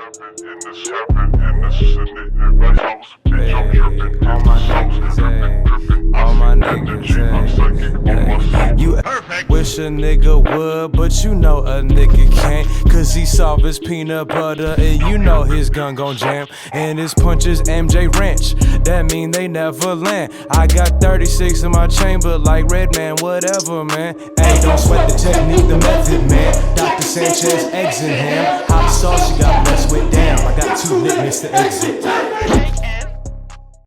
All my niggas, ayy. All my niggas, ayy. You wish a nigga would, but you know a nigga can't. Cause he soft as peanut butter, and you know his gun gon' jam. And his punches MJ Ranch, that mean they never land. I got 36 in my chamber like Redman, whatever, man. Ayy, don't sweat the technique, the method, man. Dr. Sanchez, eggs in ham. Hot sauce, you got messed with, damn. I got 2 nicknames to exit.